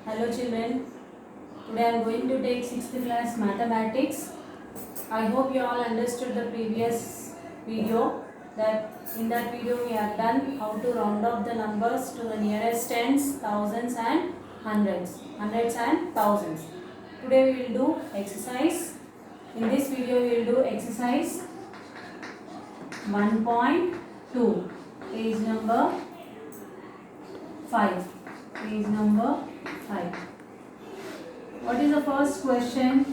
Hello children, today I am going to take 6th class mathematics. I hope you all understood the previous video. That in that video we have done how to round up the numbers to the nearest tens, thousands and hundreds and thousands. Today we will do exercise. In this video we will do exercise 1.2, page number 5. Page number 5. What is the first question?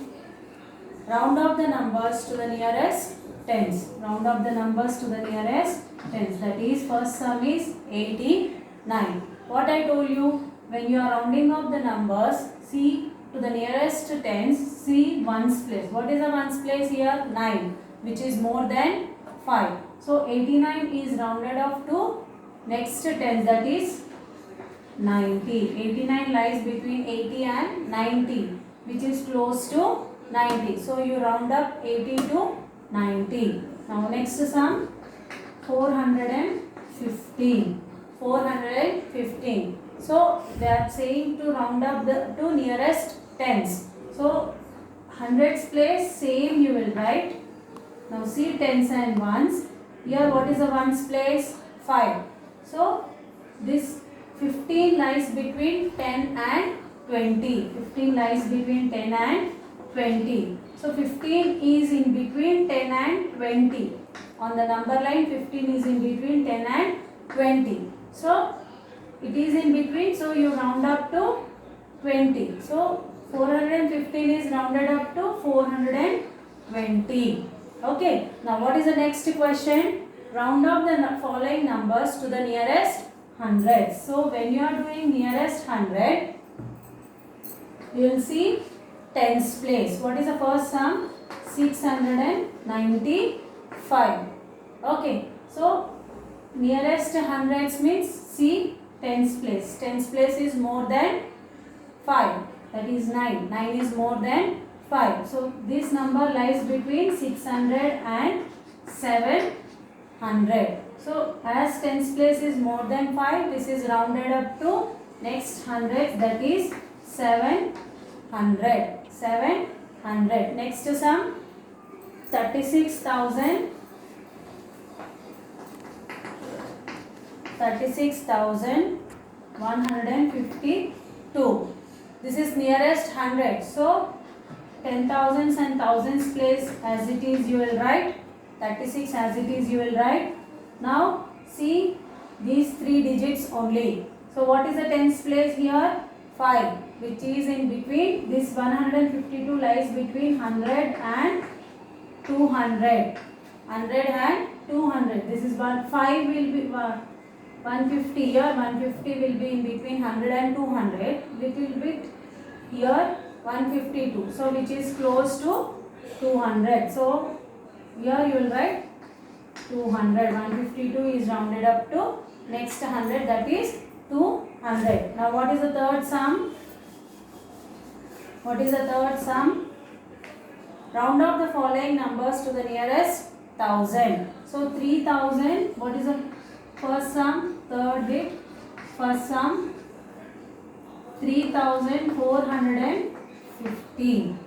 Round up the numbers to the nearest tens. Round up the numbers to the nearest tens. That is, first sum is 89. What I told you, when you are rounding up the numbers, see to the nearest tens, see ones place. What is the ones place here? 9, which is more than 5. So 89 is rounded off to next tens, that is 90. 89 lies between 80 and 90, which is close to 90. So you round up 80 to 90. Now next sum 415. 415. So they are saying to round up the two nearest tens. So hundreds place same you will write. Now see tens and ones. Here what is the ones place? 5. So this 15 lies between 10 and 20. 15 lies between 10 and 20. So 15 is in between 10 and 20. On the number line 15 is in between 10 and 20. So it is in between, so you round up to 20. So 415 is rounded up to 420. Okay. Now what is the next question? Round up the following numbers to the nearest 100. So when you are doing nearest 100, you will see tens place. What is the first sum? 695. Okay. So nearest hundreds means see tens place. Tens place is more than 5. That is 9. 9 is more than 5. So this number lies between 600 and 700. So as tens place is more than 5, this is rounded up to next hundred, that is 700. 700. Next sum 36,000. 36,152. This is nearest 100. So 10,000s and thousands place as it is you will write. 36 as it is you will write. Now see these 3 digits only. So what is the tens place here? 5, which is in between. This 152 lies between 100 and 200. 100 and 200. This is 5 will be 150 here. 150 will be in between 100 and 200. Little bit here 152. So which is close to 200. So here you will write 200. 152 is rounded up to next 100, that is 200. Now what is the third sum? What is the third sum? Round up the following numbers to the nearest 1000. So 3000. What is the first sum? Third bit. First sum 3415.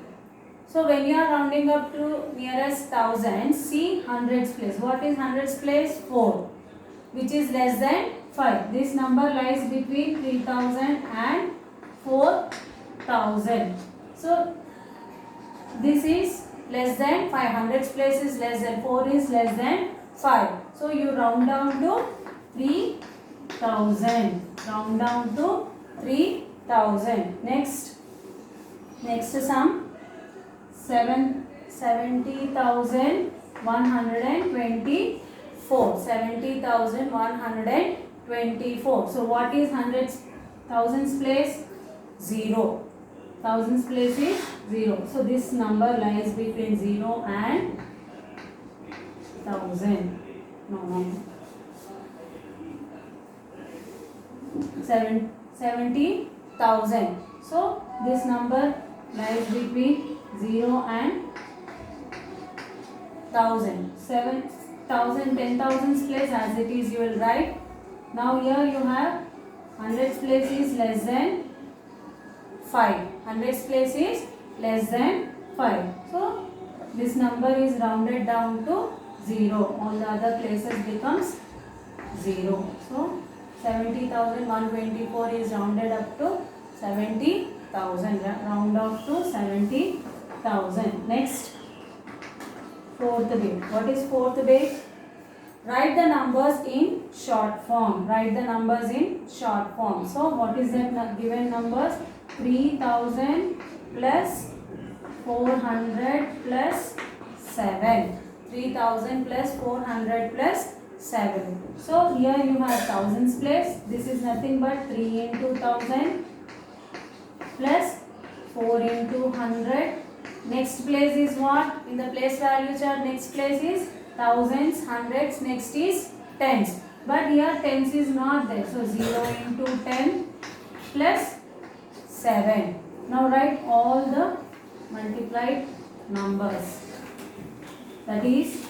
So when you are rounding up to nearest thousand, see hundreds place. What is hundreds place? 4, which is less than 5. This number lies between 3000 and 4000. So this is less than 5. Hundreds place is less than 4 is less than 5. So you round down to 3000. Round down to 3000. Next sum 70,124. 70,124. So what is hundreds, thousands place? 0. Thousands place is 0. So this number lies between 0 and 1000. No. 70,000. So this number lies between 0 and 1000. 7,000, 10,000s place as it is you will write. Now here you have hundreds place is less than 5. Hundreds place is less than 5. So this number is rounded down to 0. All the other places becomes 0. So 70,124 is rounded up to 70,000. Round off to 70,000. Next, fourth bit. What is fourth bit? Write the numbers in short form. Write the numbers in short form. So what is that given numbers? 3,000 plus 400 plus 7. 3,000 plus 400 plus 7. So here you have thousands place. This is nothing but 3 into 1000 plus 4 into 100. Next place is what? In the place value chart, next place is thousands, hundreds, next is tens. But here tens is not there. So 0 into 10 plus 7. Now write all the multiplied numbers. That is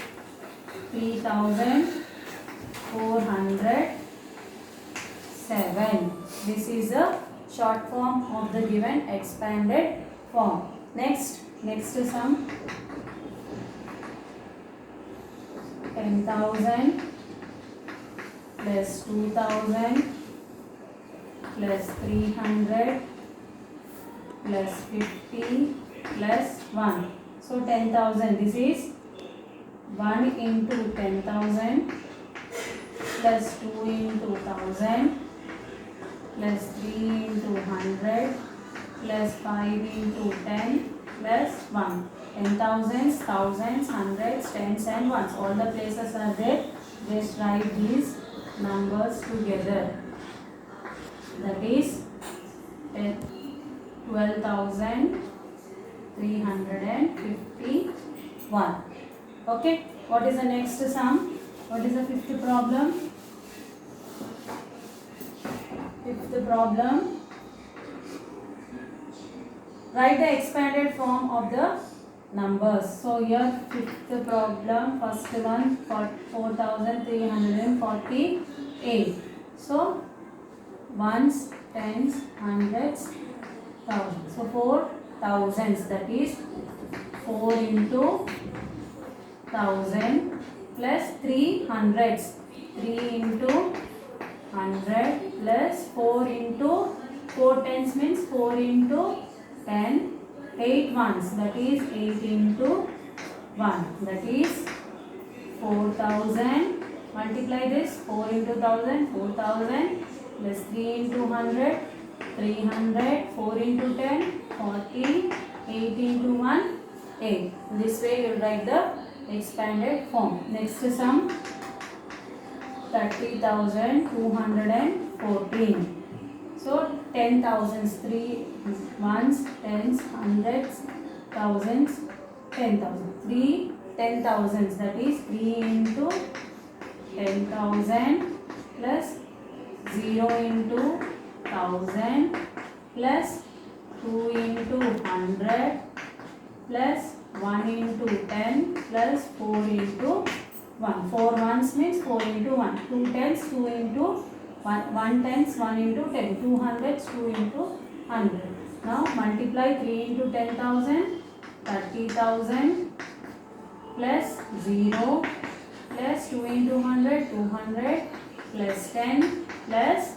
3,407. This is a short form of the given expanded form. Next sum. 10,000 plus 2,000 plus 300 plus 50 plus 1. So 10,000, this is 1 into 10,000 plus 2 into 1,000 plus 3 into 100 plus 5 into 10 plus 1. 10,000s, thousands, hundreds, tens and ones. All the places are there. Just write these numbers together. That is 12,351. Okay. What is the next sum? What is the fifth problem? Fifth problem. Write the expanded form of the numbers. So here fifth problem, first one, 4,348. So ones, tens, hundreds, thousands. So 4 thousands, that is 4 into 1,000 plus 3 hundreds. 3 into 100 plus 4 into 4 tens means 4 into 10. 8 ones, that is 8 into 1, that is 4,000. Multiply this, 4 into 1,000, 4,000 plus 3 into 100, 300, 4 into 10, 40, 8 into 1, 8. This way you will write the expanded form. Next sum, 30,214. So 10,000s, 3 ones, tens, hundreds, thousands, 10,000. 3 10,000s, that is 3 into 10,000 plus 0 into 1,000 plus 2 into 100 plus 1 into 10 plus 4 into 1. 4 ones means 4 into 1. 2 tens, 2 into 1 tens, 1 into 10. 2 hundreds, 2 into 100. Now multiply 3 into 10,000, 30,000 plus 0 plus 2 into 100, 200 plus 10 plus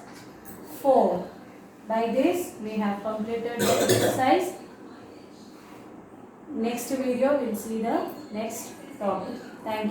4. By this we have completed the exercise. Next video we will see the next topic. Thank you.